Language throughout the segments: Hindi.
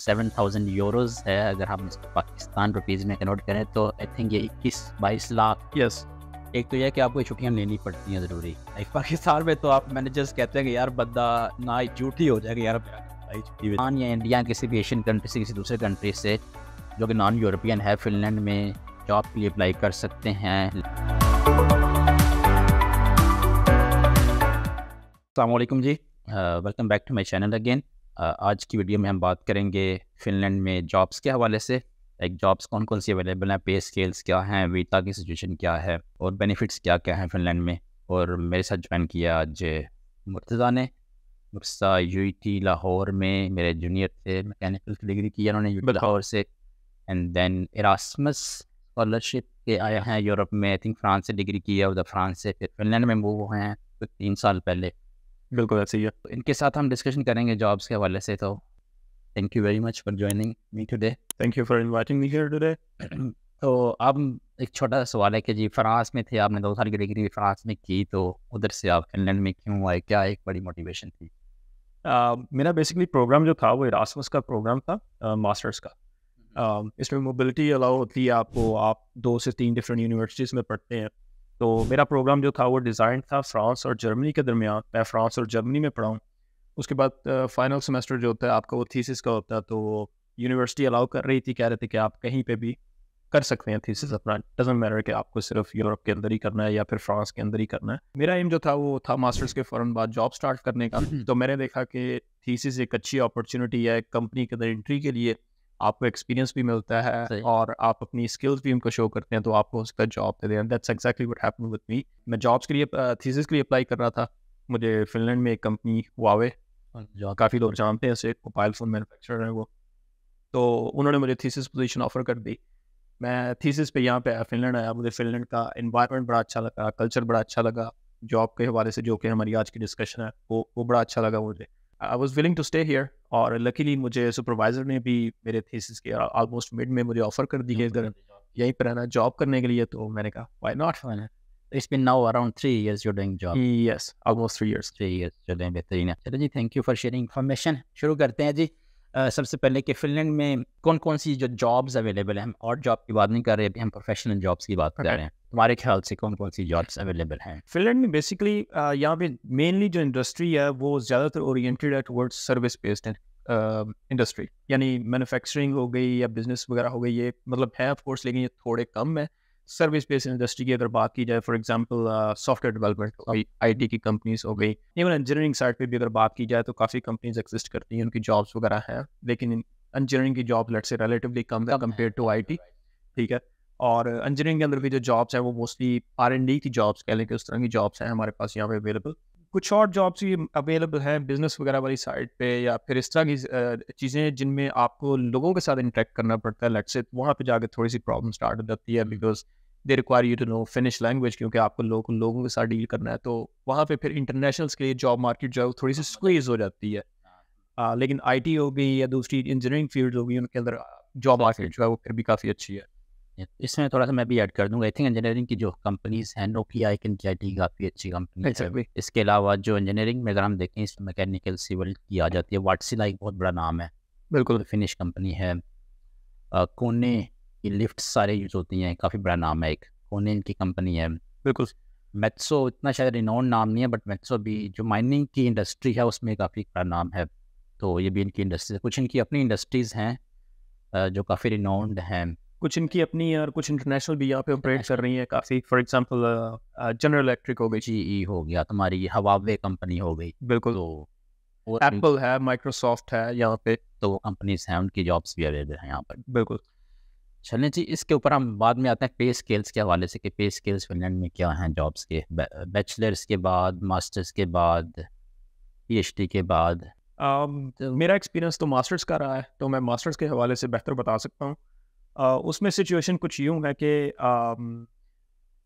€7,000 है। अगर हम इसको पाकिस्तान रुपीज़ में कन्वर्ट करें तो आई थिंक ये 21-22 लाख। यस। एक तो यह है कि आपको छुट्टियाँ लेनी पड़ती हैं ज़रूरी। लाइक पाकिस्तान में तो आप मैनेजर्स कहते हैं कि यार बंदा ना ही झूठी हो जाएगा यार भाई छुट्टी में। या इंडिया किसी भी एशियन कंट्री से किसी दूसरे कंट्री से जो कि नॉन यूरोपियन है, फिनलैंड में जॉब के लिए अप्लाई कर सकते हैं। अस्सलाम वालेकुम जी, welcome back to my channel again. आज की वीडियो में हम बात करेंगे फिनलैंड में जॉब्स के हवाले से। एक जॉब्स कौन कौन सी अवेलेबल हैं, पे स्केल्स क्या हैं, वीज़ा की सिचुएशन क्या है और बेनिफिट्स क्या क्या हैं फिनलैंड में। और मेरे साथ ज्वाइन किया आज मुर्तज़ा ने। मुर्तज़ा यूटी लाहौर में मेरे जूनियर थे, मैकेनिकल की डिग्री की उन्होंने यूटी लाहौर से। एंड देन इरास्मस स्कॉलरशिप के आए हैं यूरोप में, आई थिंक फ्रांस से डिग्री की है, उधर फ्रांस से फिर फिनलैंड में मूव हुए हैं कुछ 3 साल पहले। बिल्कुल ऐसे ही है। तो इनके साथ हम डिस्कशन करेंगे जॉब्स के हवाले से। तो thank you very much for joining me today. Thank you for inviting me here today. तो अब एक छोटा सा सवाल है कि जी फ्रांस में थे, आपने 2 साल की डिग्री फ्रांस में की, तो उधर से आप फिनलैंड में क्यों आए, क्या एक बड़ी मोटिवेशन थी? मेरा बेसिकली प्रोग्राम जो था वो इरास्मस का प्रोग्राम था, मास्टर्स का। इसमें मोबिलिटी अलाउ होती है आपको, आप 2 से 3 डिफरेंट यूनिवर्सिटीज़ में पढ़ते हैं। तो मेरा प्रोग्राम जो था वो डिज़ाइन था फ्रांस और जर्मनी के दरमियान। मैं फ्रांस और जर्मनी में पढ़ा हूँ। उसके बाद फाइनल सेमेस्टर जो होता है आपका वो थीसिस का होता है। तो यूनिवर्सिटी अलाउ कर रही थी, कह रहे थे कि आप कहीं पे भी कर सकते हैं थीसिस अपना, डजंट मैटर कि आपको सिर्फ यूरोप के अंदर ही करना है या फिर फ्रांस के अंदर ही करना है। मेरा एम जो था वो था मास्टर्स के फ़ौरन बाद जॉब स्टार्ट करने का। तो मैंने देखा कि थीसिस एक अच्छी अपॉर्चुनिटी है कंपनी के अंदर एंट्री के लिए, आपको एक्सपीरियंस भी मिलता है और आप अपनी स्किल्स भी उनको शो करते हैं, तो आपको उसका जॉब दे दें। That's exactly what happened with me. मैं जॉब्स के लिए थीसिस के लिए अप्लाई कर रहा था। मुझे फिनलैंड में एक कंपनी हुआवे, काफ़ी लोग जानते हैं उसे, मोबाइल फ़ोन मैन्युफैक्चरर है वो। तो उन्होंने मुझे थीसिस पोजीशन ऑफ़र कर दी। मैं थीसिस पे यहाँ पे आया, फिनलैंड आया। मुझे फिनलैंड का एनवायरनमेंट बड़ा अच्छा लगा, कल्चर बड़ा अच्छा लगा। जॉब के हवाले से जो कि हमारी आज की डिस्कशन है वो बड़ा अच्छा लगा मुझे। I was willing to stay here और लकीली मुझे सुपरवाइज़र ने भी मेरे थीसिस के ऑलमोस्ट मिड में मुझे ऑफ़र कर दी है इधर यहीं पर रहना जॉब करने के लिए। तो मैंने कहा why not. It's been now around 3 years you are doing job. Yes, almost 3 years. 3 years चलें, बेहतरीन है। चलो जी, thank you for sharing information. शुरू करते हैं जी। सबसे पहले कि फिनलैंड में कौन कौन सी जो जॉब्स अवेलेबल हैं। हम और जॉब की बात नहीं कर रहे, अभी हम प्रोफेशनल जॉब्स की बात कर रहे हैं। तुम्हारे ख्याल से कौन कौन सी जॉब्स अवेलेबल हैं फिनलैंड में? बेसिकली यहाँ पे मेनली जो इंडस्ट्री है वो ज़्यादातर ओरिएंटेड है टुवर्ड्स सर्विस बेस्ड इंडस्ट्री, यानी मैन्युफैक्चरिंग हो गई या बिजनेस वगैरह हो गई। ये मतलब है ऑफ कोर्स, लेकिन ये थोड़े कम है। सर्विस बेस्ड इंडस्ट्री की अगर बात की जाए, फॉर एग्जांपल सॉफ्टवेयर डेवलपमेंट हो गई, आईटी की कंपनीज हो गई, इवन इंजीनियरिंग साइड पे भी अगर बात की जाए तो काफ़ी कंपनीज एग्जिस्ट करती हैं, उनकी जॉब्स वगैरह हैं। लेकिन इंजीनियरिंग की जॉब लेट्स से रिलेटिवली कम है कम्पेयर टू आईटी, ठीक है। और इंजीनियरिंग के अंदर भी जो जॉब्स हैं वो मोस्टली R&D की जॉब्स कह लें कि उस तरह की जॉब्स हैं हमारे पास यहाँ पे अवेलेबल। कुछ और जॉब्स भी अवेलेबल हैं बिजनेस वगैरह वाली साइड पे, या फिर इस तरह की चीज़ें जिनमें आपको लोगों के साथ इंटरेक्ट करना पड़ता है। लेट्स से वहाँ पे जाके थोड़ी सी प्रॉब्लम स्टार्ट हो जाती है, because they require you to know Finnish language, क्योंकि आपको लोगों के साथ डील करना है। तो वहाँ पे फिर इंटरनेशनल्स के लिए जॉब मार्केट जो है वो थोड़ी सी स्क्वीज हो जाती है। लेकिन IT हो गई या दूसरी इंजीनियरिंग फील्ड हो गई, उनके अंदर जॉब मार्केट जो है वो फिर भी काफ़ी अच्छी है। इसमें थोड़ा सा मैं भी ऐड कर दूंगा। आई थिंक इंजीनियरिंग की जो कंपनीज हैं, नोकिया एक IT काफ़ी अच्छी कंपनी है। इसके अलावा जो इंजीनियरिंग में अगर हम देखें, इसमें मैकेनिकल सिविल की आ जाती है। वाटसिला एक बहुत बड़ा नाम है, बिल्कुल फिनिश कंपनी है। कोने की लिफ्ट सारे यूज़ होती हैं, काफ़ी बड़ा नाम है, एक कोने इनकी कंपनी है। बिल्कुल। मेट्सो इतना शायद रिनोन नाम नहीं है, बट मेट्सो भी जो माइनिंग की इंडस्ट्री है उसमें काफ़ी बड़ा नाम है। तो ये भी इनकी इंडस्ट्री है। कुछ इनकी अपनी इंडस्ट्रीज़ हैं जो काफ़ी रिनोन्ड हैं। कुछ इनकी अपनी और कुछ इंटरनेशनल भी यहाँ पे ऑपरेट कर रही हैं काफ़ी। फॉर एग्जांपल जनरल इलेक्ट्रिक हो गई, GE हो गया, तुम्हारी हवावे कंपनी हो गई। बिल्कुल। तो एप्पल है, माइक्रोसॉफ्ट है यहाँ पे, तो वो कंपनीज हैं, उनकी जॉब्स भी अवेलेबल हैं यहाँ पर। बिल्कुल। चलें जी, इसके ऊपर हम बाद में आते हैं पे स्केल्स के हवाले से कि पे स्केल्स फिनलैंड में क्या हैं जॉब्स के, बैचलर्स के बाद, मास्टर्स के बाद, PhD के बाद। मेरा एक्सपीरियंस तो मास्टर्स का रहा है, तो मैं मास्टर्स के हवाले से बेहतर बता सकता हूँ। उसमें सिचुएशन कुछ यूँ है कि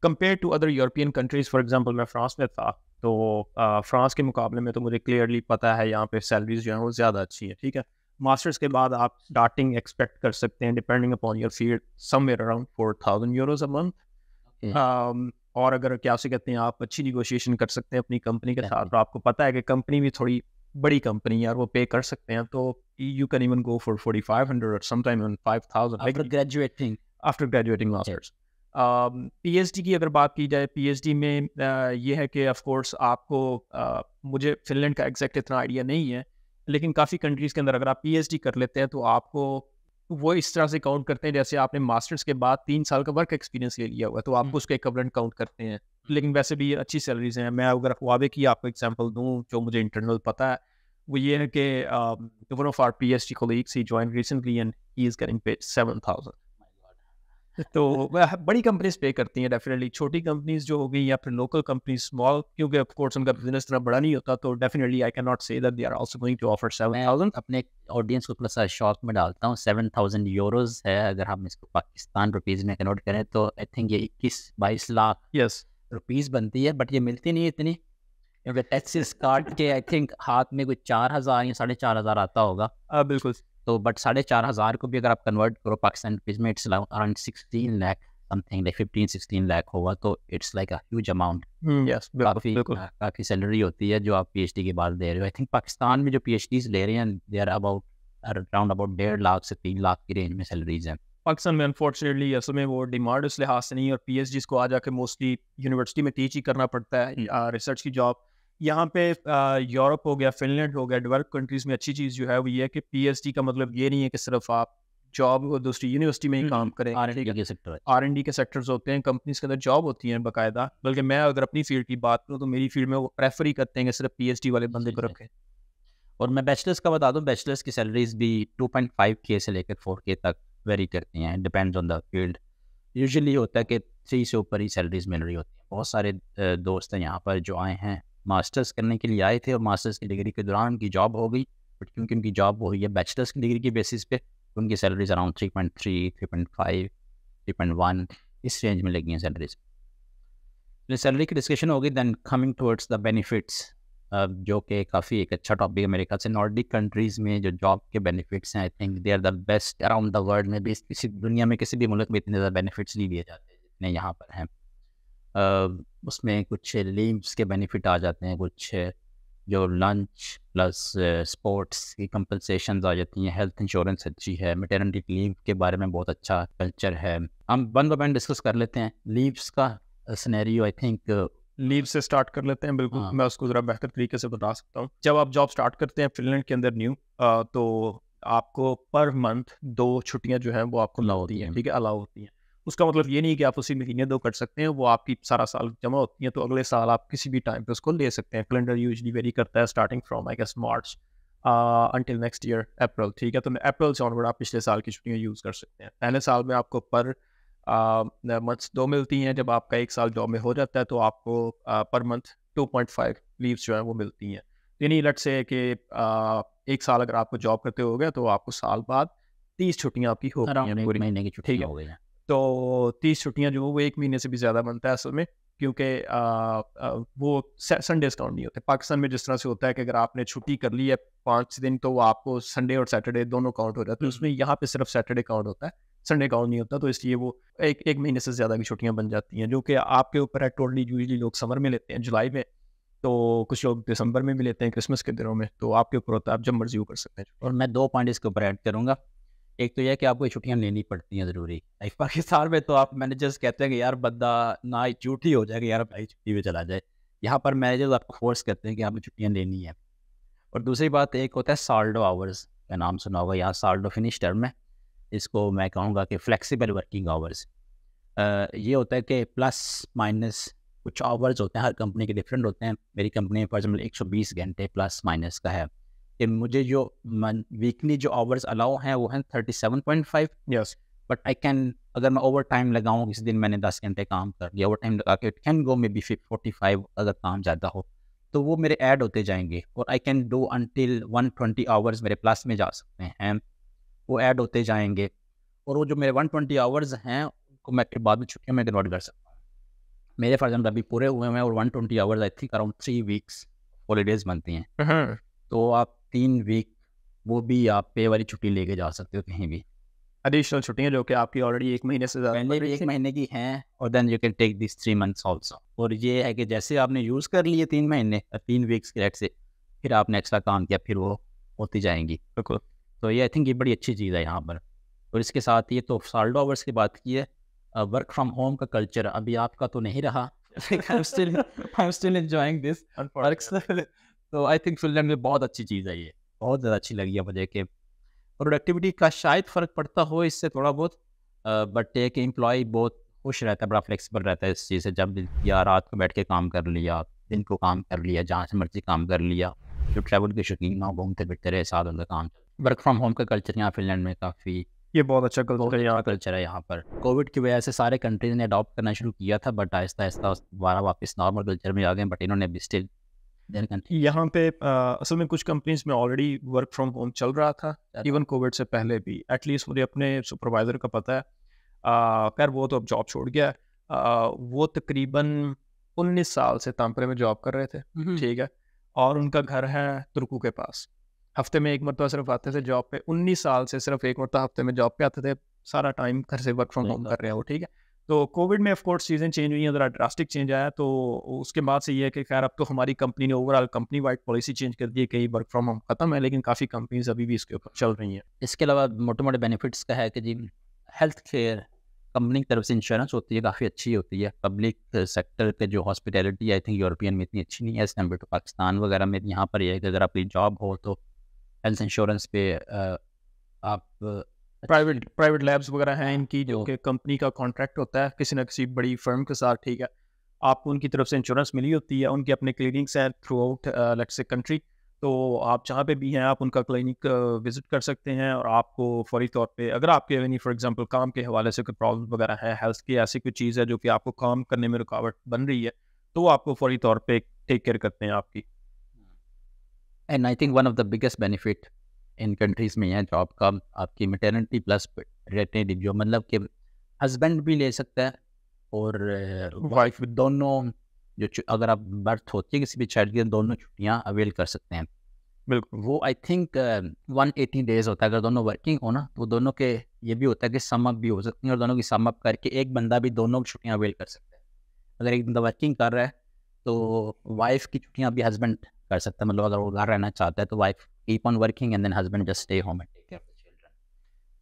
compare to other European countries, for example मैं फ्रांस में था, तो फ्रांस के मुकाबले में तो मुझे क्लियरली पता है यहाँ पे सैलरीज जो हैं वो ज़्यादा अच्छी है, ठीक है। मास्टर्स के बाद आप स्टार्टिंग एक्सपेक्ट कर सकते हैं, depending upon your field, somewhere around €4,000 a month. और अगर क्या से कहते हैं, आप अच्छी निगोशिएशन कर सकते हैं अपनी कंपनी के साथ। तो आपको पता है कि कंपनी भी थोड़ी बड़ी कंपनी है और वो पे कर सकते हैं, तो you can even go for 4500 और sometime 5000 after graduating. After graduating masters. PhD की अगर बात की जाए, पीएचडी में ये है कि ऑफ कोर्स आपको मुझे फिनलैंड का एग्जैक्ट इतना आइडिया नहीं है, लेकिन काफ़ी कंट्रीज़ के अंदर अगर आप पीएचडी कर लेते हैं तो आपको वो इस तरह से काउंट करते हैं जैसे आपने मास्टर्स के बाद 3 साल का वर्क एक्सपीरियंस ले लिया हुआ है, तो आपको उसका इक्विवेलेंट काउंट करते हैं। लेकिन वैसे भी ये अच्छी सैलरीज हैं। मैं अगर हुआवे की आपको एग्जांपल दूं जो मुझे इंटरनल पता है, वो ये है कि one of our PhD colleagues he joined recently and he is getting paid 7000। तो वह बड़ी कंपनीज पे करती हैं डेफिनेटली। छोटी कंपनीज जो हो गई या फिर लोकल कंपनीज स्मॉल, क्योंकि ऑफ कोर्स उनका बिजनेस इतना बड़ा नहीं होता, तो definitely I can not say that they are also going to offer 7000। मैं अपने ऑडियंस को थोड़ा सा शॉक में डालता हूँ। 7000 यूरोज है, अगर हम इसको पाकिस्तान रुपीज़ में कन्वर्ट करें तो आई थिंक ये 21-22 लाख यस रुपीज़ बनती है, बट ये मिलती नहीं है इतनी, क्योंकि टैक्सेस काट के आई थिंक हाथ में कुछ 4000 या 4500 आता होगा। बिल्कुल। तो बट 4500 को भी अगर आप कन्वर्ट करो पाकिस्तान रुपीज़ में, it's around 16 lakh something, like 15-16 lakh होगा, तो it's like a huge amount. Yes काफ़ी बिल्कुल। काफ़ी सैलरी होती है जो आप पीएचडी के बाद ले रहे हो। आई थिंक पाकिस्तान में जो पीएचडीज ले रहे हैं they are about around about 1.5 lakh से 3 लाख की रेंज में सैलरीज हैं। पाकिस्तान में अनफॉर्चुनेटली असल में वो डिमांड उस लिहाज से नहीं है, और पीएचडी को आ जाके मोस्टली यूनिवर्सिटी में टीच ही करना पड़ता है रिसर्च की जॉब। यहाँ पे यूरोप हो गया, फिनलैंड हो गया, डेवलप कंट्रीज में अच्छी चीज़ जो है वो ये है कि पीएचडी का मतलब ये नहीं है कि सिर्फ आप जॉब दूसरी यूनिवर्सिटी में ही काम करें। R&D के सेक्टर है। R&D के सेक्टर्स होते हैं, कंपनीज के अंदर जॉब होती हैं बाकायदा। बल्कि मैं अगर अपनी फील्ड की बात करूँ तो मेरी फील्ड में वो प्रेफर ही करते हैं कि सिर्फ पीएचडी वाले बंदे को रखें। और मैं बैचलर्स का बता दूं, बैचलर्स की सैलरीज भी 2.5K से लेकर 4K तक वेरी करती हैं, depends on the field. Usually होता है कि 3 से ऊपर ही सैलरीज मिल रही होती हैं। बहुत सारे दोस्त हैं यहाँ पर जो आए हैं, मास्टर्स करने के लिए आए थे और मास्टर्स की डिग्री के दौरान उनकी जॉब हो गई, बट क्योंकि उनकी जॉब हो गई है बैचलर्स की डिग्री की बेसिस पे, उनकी सैलरीज अराउंड 3.3, 3.5, 3.1 इस रेंज में लगी हैं सैलरीज। सैलरी की डिस्कशन होगी, then coming towards the benefits, जो कि काफ़ी एक अच्छा टॉपिक है मेरे ख्याल से। नॉर्डिक कंट्रीज़ में जो जॉब के बेनिफिट्स हैं, I think they are the best around the world में भी। किसी दुनिया में किसी भी मुल्क में इतने ज़्यादा बेनिफिट्स नहीं दिए जाते जितने यहाँ पर हैं। उसमें कुछ लीव्स के बेनिफिट आ जाते हैं, कुछ जो लंच प्लस स्पोर्ट्स की कंपनसेशन आ जाती हैं, हेल्थ इंश्योरेंस अच्छी है, मैटरनिटी लीव के बारे में बहुत अच्छा कल्चर है। हम वन बाय वन डिस्कस कर लेते हैं लीव्स का सिनेरियो। आई थिंक लीव से स्टार्ट कर लेते हैं। बिल्कुल मैं उसको ज़रा बेहतर तरीके से बता सकता हूँ। जब आप जॉब स्टार्ट करते हैं फिनलैंड के अंदर न्यू, तो आपको पर मंथ 2 छुट्टियां जो हैं वो आपको अलाउ होती होती हैं, हैं। ठीक है, अलाउ होती हैं। उसका मतलब ये नहीं कि आप उसी महीने 2 कर सकते हैं, वो आपकी सारा साल जमा होती हैं, तो अगले साल आप किसी भी टाइम पे उसको ले सकते हैं। कैलेंडर यूजुअली वेरी करता है starting from I guess March until next year April, ठीक है। तो अप्रैल से ऑनवर्ड आप पिछले साल की छुट्टियां यूज़ कर सकते हैं। पहले साल में आपको पर मंथ्स 2 मिलती हैं। जब आपका 1 साल जॉब में हो जाता है तो आपको पर मंथ 2.5 लीव्स जो हैं वो मिलती हैं। यानी लेट्स से कि 1 साल अगर आपको जॉब करते हो गया तो आपको साल बाद 30 छुट्टियां आपकी हो गई अराउंड हैं 1 पूरी, महीने की ठीक छुट्टियाँ है। हो गई हैं। तो 30 छुट्टियां जो वो 1 महीने से भी ज़्यादा बनता है असल में, क्योंकि वो संडेज काउंट नहीं होते। पाकिस्तान में जिस तरह से होता है कि अगर आपने छुट्टी कर ली है 5 दिन तो वो आपको संडे और सैटरडे दोनों काउंट हो जाते हैं। उसमें यहाँ पे सिर्फ सैटरडे काउंट होता है, संडे काउंट नहीं होता, तो इसलिए वो एक महीने से ज़्यादा की छुट्टियां बन जाती हैं, जो कि आपके ऊपर है टोटली। यूजुअली लोग समर में लेते हैं जुलाई में, तो कुछ लोग दिसंबर में भी लेते हैं क्रिसमस के दिनों में, तो आपके ऊपर होता है, आप जब मर्जी वो कर सकते हैं। और मैं 2 पॉइंट इसके ऊपर ऐड करूँगा। एक तो यह है कि आपको ये छुट्टियाँ लेनी पड़ती हैं ज़रूरी। लाइक पाकिस्तान में तो आप मैनेजर्स कहते हैं कि यार बंदा ना ही झूठी हो जाएगा, यार भाई छुट्टी पे चला जाए। यहाँ पर मैनेजर्स आपको फोर्स करते हैं कि आपने छुट्टियाँ लेनी है। और दूसरी बात एक होता है साल्डो आवर्स, का नाम सुना होगा, यहाँ साल्डो फिनिश टर्म है। इसको मैं कहूँगा कि फ्लेक्सिबल वर्किंग आवर्स। ये होता है कि प्लस माइनस कुछ आवर्स होते हैं, हर कंपनी के डिफरेंट होते हैं। मेरी कंपनी में फॉर एग्जाम्पल 120 घंटे प्लस माइनस का है कि मुझे जो वीकली जो आवर्स अलाउ हैं वो हैं 37.5। यस, बट आई कैन, अगर मैं ओवर टाइम लगाऊँ, किसी दिन मैंने 10 घंटे काम कर लिया ओवर टाइम लगा के, it can go may be 45 अगर काम ज़्यादा हो, तो वो मेरे ऐड होते जाएंगे। और I can do until 120 hours मेरे प्लस में जा सकते हैं, वो ऐड होते जाएंगे। और वो जो मेरे 120 आवर्स हैं उनको मैं फिर बाद में छुट्टियों में कन्वर्ट कर सकता हूँ। मेरे फॉर एग्जाम्पल अभी पूरे हुए हैं और 120 hours I think around 3 weeks holidays बनती हैं। तो आप 3 वीक वो भी आप पे वाली छुट्टी लेके जा सकते हो कहीं भी। एडिशनल छुट्टियां जो कि आपकी ऑलरेडी 1 महीने से ज़्यादा पहले भी 1 महीने की हैं, और then you can take this 3 months also. और ये है कि जैसे आपने यूज़ कर लिए 3 महीने 3 वीक्स के, से फिर आपने एक्स्ट्रा काम किया, फिर वो होती जाएंगी। बिल्कुल। तो ये आई थिंक ये बड़ी अच्छी चीज़ है यहाँ पर। और इसके साथ ये तो साल्डो आवर्स की बात की है, वर्क फ्रॉम होम का कल्चर अभी आपका तो नहीं रहा। I am still enjoying this work. तो आई थिंक फिनलैंड में बहुत अच्छी चीज़ है ये, बहुत ज़्यादा अच्छी लगी है मुझे कि प्रोडक्टिविटी का शायद फ़र्क पड़ता हो इससे थोड़ा बहुत, बट एक एम्प्लॉय बहुत खुश रहता है, बड़ा फ्लेक्सिबल रहता है इस चीज़ से। जब या रात को बैठ के काम कर लिया, दिन को काम कर लिया, जहाँ से मर्जी काम कर लिया। जो ट्रैवल के शौकीन ना हो, घूमते फिरते रहे, साथ उनका काम। वर्क फ्रॉम होम का कल्चर यहाँ फिनलैंड में काफ़ी ये बहुत अच्छा कल्चर है यहाँ। कल्चर है यहाँ पर। कोविड की वजह से सारे कंट्रीज ने अडॉप्ट करना शुरू किया था, बट आहिस्ता आहिस्ता दोबारा वापस नॉर्मल कल्चर में आ गए। बट इन्होंने भी स्टिल यहाँ पे असल में कुछ कंपनीज में ऑलरेडी वर्क फ्रॉम होम चल रहा था, इवन कोविड से पहले भी। एटलीस्ट मुझे अपने सुपरवाइजर का पता है। खैर वो तो अब जॉब छोड़ गया। वो तकरीबन 19 साल से तांपरे में जॉब कर रहे थे, ठीक है, और उनका घर है तुर्कू के पास। हफ्ते में एक मरतबा सिर्फ आते थे जॉब पे। 19 साल से सिर्फ एक मरतबा हफ्ते में जॉब पे आते थे, सारा टाइम घर से वर्क फ्रॉम होम कर रहे हैं वो, ठीक है। तो कोविड में ऑफ कोर्स चीज़ें चेंज हुई हैं, ज़रा ड्रास्टिक चेंज आया। तो उसके बाद से ये है कि खैर अब तो हमारी कंपनी ने overall company wide policy change कर दी है कि वर्क फ्रॉम होम खत्म है, लेकिन काफ़ी कंपनीज अभी भी इसके ऊपर चल रही हैं। इसके अलावा मोटे मोटे बेनिफिट्स का है कि जी हेल्थ केयर कंपनी की तरफ से इंश्योरेंस होती है, काफ़ी अच्छी होती है। पब्लिक सेक्टर के जो हॉस्पिटैलिटी आई थिंक यूरोपियन में इतनी अच्छी नहीं है एज़ कम्पेयर टू पाकिस्तान वगैरह में। यहाँ पर यह है कि अगर आपकी जॉब हो तो हेल्थ इंश्योरेंस पे आप प्राइवेट लैब्स वगैरह हैं इनकी, जो कि कंपनी का कॉन्ट्रैक्ट होता है किसी न किसी बड़ी फर्म के साथ, ठीक है। आपको उनकी तरफ से इंश्योरेंस मिली होती है, उनके अपने क्लिनिक्स हैं through out let's say country. तो आप जहाँ पे भी हैं आप उनका क्लिनिक विजिट कर सकते हैं, और आपको फौरी तौर पे अगर आपके यानी फॉर एग्जांपल काम के हवाले से कोई प्रॉब्लम वगैरह है, हेल्थ की ऐसी कोई चीज़ है जो कि आपको काम करने में रुकावट बन रही है, तो वो आपको फौरी तौर पे टेक केयर करते हैं आपकी। And I think one of the biggest benefit in countries में है जॉब का, आपकी मैटरनिटी प्लस पैटर्निटी, जो मतलब कि हस्बैंड भी ले सकता है और वाइफ, दोनों जो अगर आप बर्थ होती है किसी भी चाइल्ड की, दोनों छुट्टियां अवेल कर सकते हैं। बिल्कुल। वो आई थिंक 180 डेज होता है। अगर दोनों वर्किंग हो ना तो दोनों के ये भी होता है कि सम अप भी हो सकती है, और दोनों की सम अप करके एक बंदा भी दोनों छुट्टियां अवेल कर सकता है। अगर एक बंदा वर्किंग कर रहा है तो वाइफ की छुट्टियां भी हस्बैंड कर सकता है। मतलब अगर वो घर रहना चाहता है तो wife keep on working and then husband just stay home and take care of the children.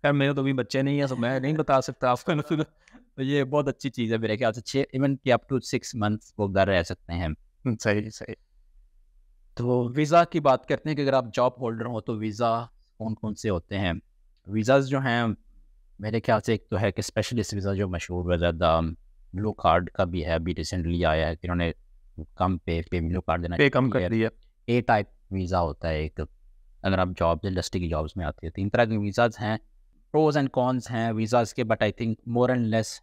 खैर मेरे तो अभी बच्चे नहीं है, तो मैं नहीं बता सकता आपको। तो ये बहुत अच्छी चीज़ है मेरे ख्याल से। 6 इवन कि अप टू 6 मंथ्स वो घर रह सकते हैं। सही सही। तो वीज़ा की बात करते हैं कि अगर आप जॉब होल्डर हो तो वीज़ा कौन कौन से होते हैं। वीज़ाज़ जो हैं मेरे ख्याल से एक तो है कि स्पेशलिस्ट वीज़ा जो मशहूर है ज़्यादा, ब्लू कार्ड का भी है, अभी रिसेंटली आया है कि उन्होंने कम पे ब्लू कार्ड देना पे कम कर दिया। ए टाइप वीज़ा होता है एक, अगर आप जॉब इंडस्ट्री की जॉब्स में आती है। 3 तरह के वीज़ाज़ हैं, प्रोज एंड कॉन्स हैं वीज़ाज़ के, but I think more and less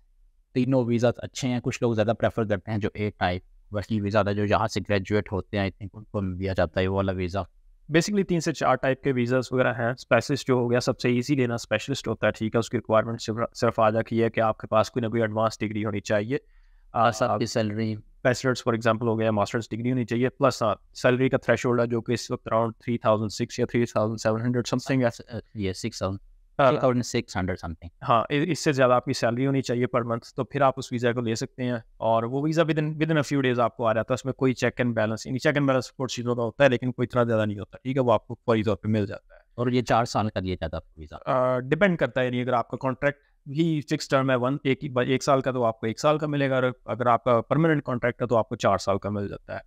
तीनों वीज़ाज़ अच्छे हैं। कुछ लोग ज़्यादा प्रेफर करते हैं जो ए टाइप वर्किंग वीज़ा था, जो यहाँ से ग्रेजुएट होते हैं आई थिंक उनको दिया जाता है वो वाला वीज़ा। बेसिकली 3 से 4 टाइप के वीज़ास वगैरह हैं। स्पेशलिस्ट जो हो गया सबसे ईजी लेना, स्पेशलिस्ट होता है, ठीक है। उसकी रिक्वायरमेंट सिर्फ आधा की है कि आपके पास कोई ना कोई एडवांस डिग्री होनी चाहिए। आपकी सैलरी बैचलर्स फॉर एग्जांपल हो गया, मास्टर्स डिग्री होनी चाहिए, प्लस सैलरी का थ्रेशोल्ड है जो कि इस वक्त अराउंड 3006 या 3700 समथिंग है। ये 6,600 समथिंग। हाँ, इससे ज़्यादा आपकी सैलरी होनी चाहिए पर मंथ, तो फिर आप उस वीज़ा को ले सकते हैं। और वो visa with in a few days आपको आ जाता है। उसमें कोई चेक एंड बैलेंस, यानी चेक एंड बैलेंस कुछ चीज़ों का होता है लेकिन कोई इतना ज़्यादा नहीं होता, ठीक है। वो आपको फौरी तौर पे मिल जाता है। और ये 4 साल का दिया जाता है वीज़ा। डिपेंड करता है, यानी अगर आपका कॉन्ट्रैक्ट भी फिक्स टर्म है एक साल का, तो आपको 1 साल का मिलेगा। और अगर आपका परमानेंट कॉन्ट्रैक्ट है तो आपको 4 साल का मिल जाता है।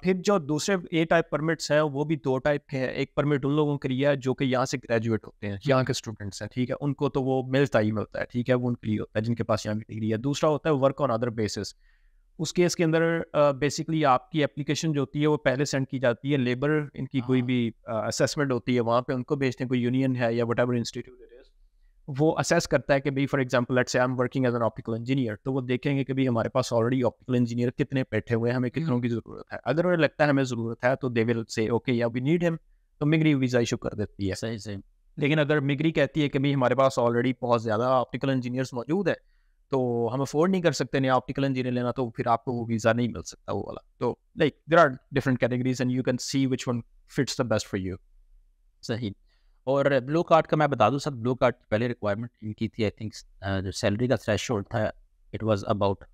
फिर जो दूसरे ए टाइप परमिट्स हैं वो भी 2 टाइप के हैं। एक परमिट उन लोगों के लिए है जो कि यहाँ से ग्रेजुएट होते हैं, यहाँ के स्टूडेंट्स हैं, ठीक है। उनको तो वो मिलता ही मिलता है, ठीक है, वो उनके लिए होता है जिनके पास यहाँ की डिग्री है। दूसरा होता है वर्क ऑन अदर बेसिस। उस केस के अंदर बेसिकली आपकी एप्लीकेशन जो होती है वो पहले सेंड की जाती है। लेबर इनकी कोई भी असेसमेंट होती है वहाँ पे उनको भेजते हैं, कोई यूनियन है या वट इंस्टीट्यूट इट इज, वो असेस करता है कि भाई for example let's say I am working as an optical engineer, तो वो देखेंगे कि भाई हमारे पास ऑलरेडी ऑप्टिकल इंजीनियर कितने बैठे हुए हैं, हमें कितनों की ज़रूरत है। अगर उन्हें लगता है हमें ज़रूरत है तो दे विल से ओके या वी नीड हिम, तो मिग्री वीज़ा इशू कर देती है। सही सही। लेकिन अगर मिग्री कहती है कि भाई हमारे पास ऑलरेडी बहुत ज़्यादा ऑप्टिकल इंजीनियर्स मौजूद है, तो हम अफोर्ड नहीं कर सकते नया ऑप्टिकल इंजीनियर लेना, तो फिर आपको वो वीज़ा नहीं मिल सकता वो वाला। तो like there are different categories and you can see which one fits the best for you. सही। और ब्लू कार्ड का मैं बता दूँ सर, ब्लू कार्ड की पहले रिक्वायरमेंट इनकी थी आई थिंक जो सैलरी का थ्रेशोल्ड था it was about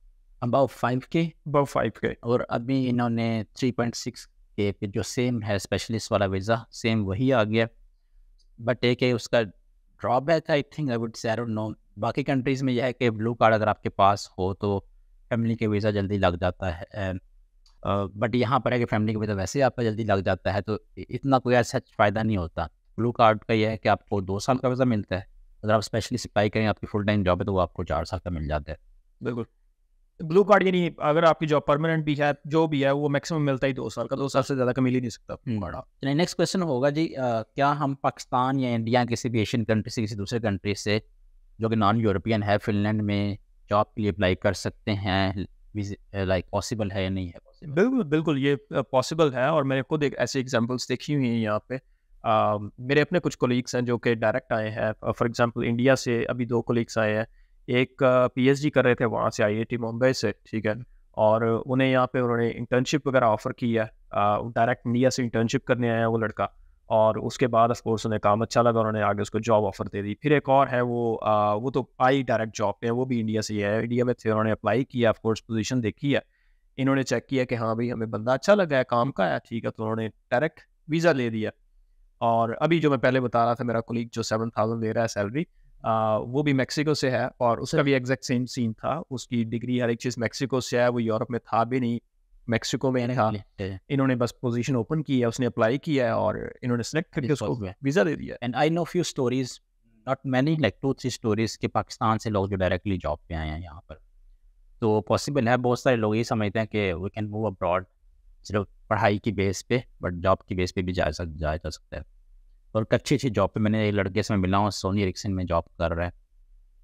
5K, above 5K। और अभी इन्होंने 3.6 कि फिर जो सेम है स्पेशलिस्ट वाला वीज़ा सेम वही आ गया, बट एक है उसका drawback I think I would say I don't know, बाकी कंट्रीज़ में यह है कि ब्लू कार्ड अगर आपके पास हो तो फैमिली के वीज़ा जल्दी लग जाता है, बट यहाँ पर है कि फैमिली का वीज़ा वैसे ही आपका जल्दी लग जाता है, तो इतना कोई ऐसा फ़ायदा नहीं होता। ब्लू कार्ड का ये है कि आपको 2 साल का वीज़ा मिलता है, अगर आप स्पेशलिस्ट अप्लाई करें आपकी फुल टाइम जॉब है तो वो आपको 4 साल का मिल जाता है। बिल्कुल। ब्लू कार्ड यानी अगर आपकी जॉब परमानेंट भी है, जो भी है, वो मैक्सिमम मिलता ही 2 साल का, 2 साल से ज़्यादा का मिल ही नहीं सकता ब्लू कार्ड। चलिए नेक्स्ट क्वेश्चन होगा जी, क्या हम पाकिस्तान या इंडिया किसी भी एशियन कंट्री से किसी दूसरे कंट्री से जो कि नॉन यूरोपियन है फिनलैंड में जॉब के लिए अप्लाई कर सकते हैं, लाइक पॉसिबल है या नहीं है पॉसिबल? बिल्कुल, बिल्कुल ये पॉसिबल है और मैंने खुद एक ऐसे एग्ज़ाम्पल्स देखी हुई हैं यहाँ पे। मेरे अपने कुछ कोलीग्स हैं जो कि डायरेक्ट आए हैं। फॉर एग्ज़ाम्पल इंडिया से अभी 2 कोलीग्स आए हैं। एक पीएचडी कर रहे थे वहाँ से आईआईटी मुंबई से, ठीक है? और उन्हें यहाँ पे उन्होंने इंटर्नशिप वगैरह ऑफ़र की है। डायरेक्ट इंडिया से इंटर्नशिप करने आया है वो लड़का और उसके बाद ऑफ़ कोर्स उन्हें काम अच्छा लगा, उन्होंने आगे उसको जॉब ऑफ़र दे दी। फिर एक और है वो तो आई डायरेक्ट जॉब पे है, वो भी इंडिया से ही है। इंडिया में थे, उन्होंने अप्लाई किया, ऑफ़ कोर्स पोज़ीशन देखी है। इन्होंने चेक किया कि हाँ भाई हमें बंदा अच्छा लगा है, काम का है, ठीक है, तो उन्होंने डायरेक्ट वीज़ा ले दिया। और अभी जो मैं पहले बता रहा था मेरा कोलीग जो 7,000 ले रहा है सैलरी, वो भी मेक्सिको से है और उसका भी एग्जैक्ट सेम सीन था। उसकी डिग्री हर एक चीज़ मेक्सिको से है, वो यूरोप में था भी नहीं, मेक्सिको में था। इन्होंने बस पोजीशन ओपन की है, उसने अप्लाई किया है और इन्होंने सेलेक्ट करके उसको वीज़ा दे दिया। And I know few stories, not many, like 2-3 stories के पाकिस्तान से लोग जो डायरेक्टली जॉब पे आए हैं यहाँ पर, तो पॉसिबल है। बहुत सारे लोग ये समझते हैं कि वी कैन मूव अब्रॉड सिर्फ पढ़ाई की बेस पे, बट जॉब की बेस पे भी जाया जा सकता है। और एक अच्छी जॉब पे मैंने एक लड़के से मैं मिला हूँ, सोनी एरिक्सन में जॉब कर रहा है,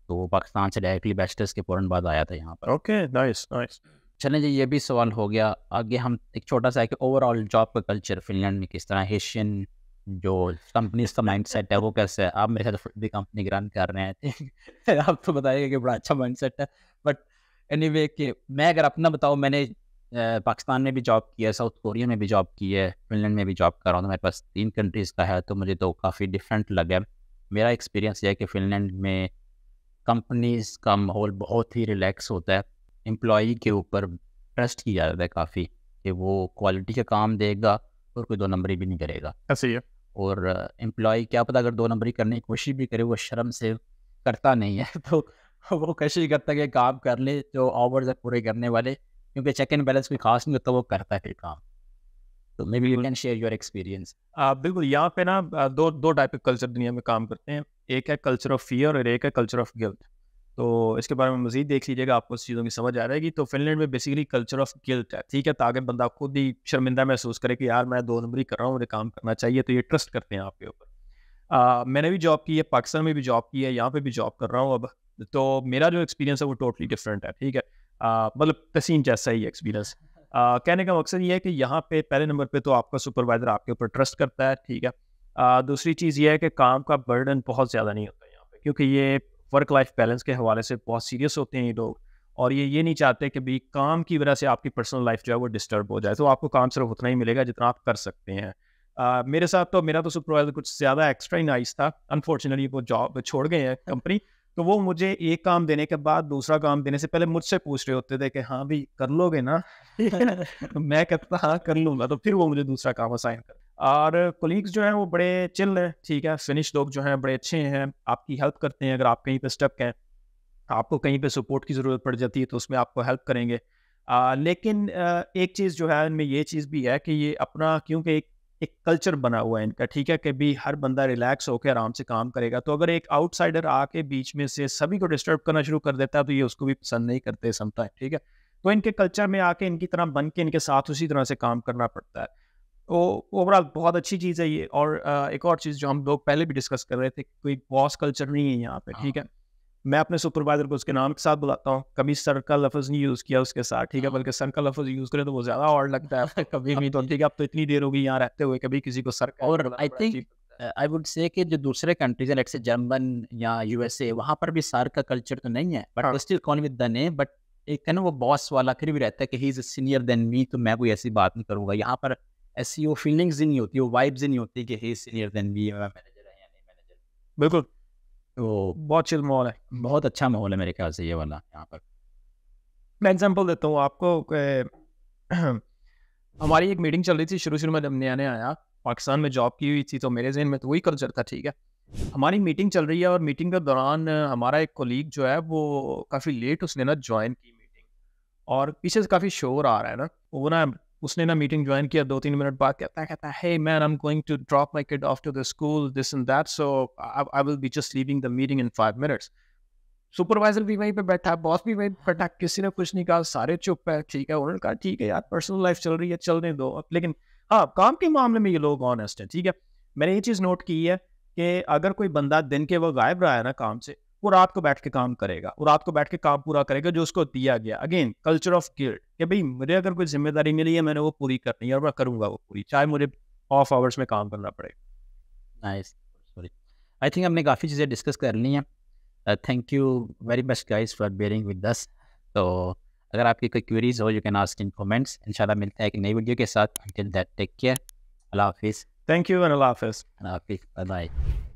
तो वो पाकिस्तान से डायरेक्टली बैचलर्स के फ़ौरन बाद आया था यहाँ पर। Okay, nice nice. चलें जी, ये भी सवाल हो गया। आगे हम एक छोटा सा है कि ओवरऑल जॉब का कल्चर फिनलैंड में किस तरह, एशियन जो कंपनीज का माइंडसेट है वो कैसे है? आप मेरे ख्याल से भी कंपनी रन कर रहे हैं आप तो बताइएगा कि बड़ा अच्छा माइंडसेट है, बट एनीवे कि मैं अगर अपना बताऊँ, मैंने पाकिस्तान में भी जॉब की है, साउथ कोरिया में भी जॉब की है, फिनलैंड में भी जॉब कर रहा हूँ, तो मेरे पास 3 कंट्रीज़ का है, तो मुझे तो काफ़ी डिफरेंट लगा। मेरा एक्सपीरियंस ये है कि फिनलैंड में कंपनीज़ का माहौल बहुत ही रिलैक्स होता है, एम्प्लॉई के ऊपर ट्रस्ट किया जाता है काफ़ी कि वो क्वालिटी का काम देगा और कोई 2 नंबरी भी नहीं करेगा। ऐसे ही है। और एम्प्लॉई क्या पता अगर 2 नंबरी करने की कोशिश भी करे, वो शर्म से करता नहीं है तो वो कोशिश करता है कि काम कर ले जो आवर्स है पूरे करने वाले, क्योंकि चेक एंड बैलेंस कोई खास नहीं होता, वो करता है फिर काम। तो may be you can share your experience. बिल्कुल, यहाँ पे ना दो टाइप के कल्चर दुनिया में काम करते हैं। एक है कल्चर ऑफ फियर और एक है कल्चर ऑफ गिल्ट। तो इसके बारे में मज़ीद देख लीजिएगा, आपको इस चीज़ों की समझ आ जाएगी। तो फिनलैंड में बेसिकली कल्चर ऑफ गिल्ट है, ठीक है? ताकि बंदा खुद ही शर्मिंदा महसूस करे कि यार मैं 2 नंबरी कर रहा हूँ, मुझे काम करना चाहिए, तो ये ट्रस्ट करते हैं आपके ऊपर। मैंने भी जॉब की है, पाकिस्तान में भी जॉब की है, यहाँ पे भी जॉब कर रहा हूँ अब। तो मेरा जो एक्सपीरियंस है वो टोटली डिफरेंट है, ठीक है? मतलब तसीम जैसा ही एक्सपीरियंस। कहने का मकसद ये है कि यहाँ पे पहले नंबर पे तो आपका सुपरवाइज़र आपके ऊपर ट्रस्ट करता है, ठीक है? दूसरी चीज़ ये है कि काम का बर्डन बहुत ज़्यादा नहीं होता यहाँ पे, क्योंकि ये वर्क लाइफ बैलेंस के हवाले से बहुत सीरियस होते हैं ये लोग और ये नहीं चाहते कि भी काम की वजह से आपकी पर्सनल लाइफ जो है वो डिस्टर्ब हो जाए। तो आपको काम सिर्फ उतना ही मिलेगा जितना आप कर सकते हैं। मेरे साथ तो मेरा तो सुपरवाइज़र कुछ ज़्यादा एक्स्ट्रा ही नाइस था। अनफॉर्चुनेटली वो जॉब छोड़ गए हैं कंपनी। तो वो मुझे एक काम देने के बाद दूसरा काम देने से पहले मुझसे पूछ रहे होते थे कि हाँ भाई कर लोगे ना? तो मैं कहता था हाँ कर लूँगा, तो फिर वो मुझे दूसरा काम असाइन कर। और कोलीग्स जो हैं वो बड़े चिल हैं, ठीक है? फिनिश लोग जो हैं बड़े अच्छे हैं, आपकी हेल्प करते हैं अगर आप कहीं पे स्टक हैं, आपको कहीं पे सपोर्ट की ज़रूरत पड़ जाती है तो उसमें आपको हेल्प करेंगे। लेकिन एक चीज़ जो है इनमें ये चीज़ भी है कि ये अपना क्योंकि एक कल्चर बना हुआ है इनका, ठीक है? कि भी हर बंदा रिलैक्स होकर आराम से काम करेगा। तो अगर एक आउटसाइडर आके बीच में से सभी को डिस्टर्ब करना शुरू कर देता है तो ये उसको भी पसंद नहीं करते समटाइम, ठीक है? तो इनके कल्चर में आके इनकी तरह बन के इनके साथ उसी तरह से काम करना पड़ता है। तो ओवरऑल बहुत अच्छी चीज़ है ये। और एक और चीज़ जो हम लोग पहले भी डिस्कस कर रहे थे, कोई बॉस कल्चर नहीं है यहाँ पे, ठीक है? मैं अपने सुपरवाइज़र को उसके नाम के साथ बुलाता हूँ, कभी सर का लफ़्ज़ नहीं यूज़ किया उसके साथ, ठीक है? बल्कि सर का लफ़्ज़ यूज़ करें तो वो ज़्यादा ऑड लगता है कभी भी। तो ठीक है, अब तो इतनी देर हो गई यहाँ रहते हुए, कभी किसी को सर कह और के बुलाना आई बड़ा थिंक अजीब लगता है। आई वुड से कि जो दूसरे कंट्रीज हैं, लेट्स से जर्मन या यूएसए, वहाँ पर भी सर का कल्चर तो नहीं है, बट हाँ। वो still call with the name, but एक है ना वो बॉस वाला फिर भी रहता है कि he is senior than me, तो मैं कोई ऐसी बात नहीं करूँगा। यहाँ पर ऐसी वो फीलिंग्स ही नहीं होती, वो वाइब्स ही नहीं होती कि he is senior than me, मैं मैनेजर है या नहीं मैनेजर। बिल्कुल, तो बहुत चिल माहौल है। बहुत अच्छा माहौल है मेरे ख्याल से ये वाला यहाँ पर। मैं एग्ज़ाम्पल देता हूँ आपको हमारी एक मीटिंग चल रही थी शुरू में, जब नया-नया आया, पाकिस्तान में जॉब की हुई थी, तो मेरे ज़हन में तो वही कल्चर था, ठीक है। हमारी मीटिंग चल रही है और मीटिंग के दौरान हमारा एक कोलीग जो है वो काफ़ी लेट उसने ना जॉइन की मीटिंग, और पीछे से काफ़ी शोर आ रहा है ना, वो ना उसने ना मीटिंग जॉइन किया, 2-3 मिनट बाद कहता है, "hey man, I am going to drop my kid off to the school, this and that, so I will be just leaving the meeting in 5 minutes." Supervisor भी वहीं पे बैठा है, बॉस भी वहीं पे बैठा है, किसी ने कुछ नहीं कहा, सारे चुप है, ठीक है। उन्होंने कहा, "ठीक है यार, पर्सनल लाइफ़ चल रही है, चलने दो।" लेकिन हाँ, काम के मामले में ये लोग ऑनेस्ट हैं, ठीक है। मैंने ये चीज़ नोट की है कि अगर कोई बंदा दिन के वक़्त गायब रहा है ना काम से, वो रात को बैठ के काम करेगा, वो रात को बैठ के काम पूरा करेगा जो उसको दिया गया। अगेन कल्चर ऑफ गिल्ट, कि भई मुझे अगर कोई ज़िम्मेदारी मिली है, मैंने वो पूरी करनी है और मैं करूँगा वो पूरी, चाहे मुझे ऑफ आवर्स में काम करना पड़े। Nice, sorry. आई थिंक हमने काफ़ी चीज़ें डिस्कस कर ली हैं। Thank you very much guys for bearing with us. तो अगर आपकी कोई क्वेरीज हो, you can ask in comments. इंशाल्लाह मिलते हैं एक नई वीडियो के साथ। Until that take care. अल्लाह हाफिज़। थैंक यू एंड अल्लाह हाफ़िज़। अल्लाह हाफिज़। Bye bye.